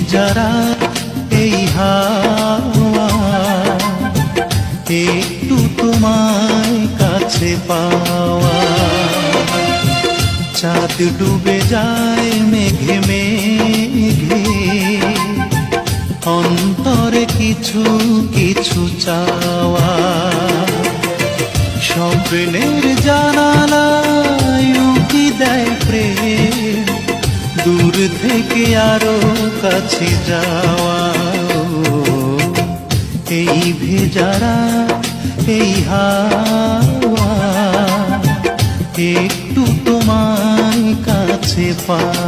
ভেজারা এই হাওয়া, একটু তোমায় কাছে পাওয়া। চাঁদ ডুবে যায় মেঘে মেঘে, অন্তরে কিছু কিছু চাওয়া। স্বপ্নের জানালায় উঁকি দেয় প্রেম, দূর থেকে আরো কাছে যাওয়া। এই ভেজারা এই হাওয়া, একটু তোমায় কাছে পাওয়া।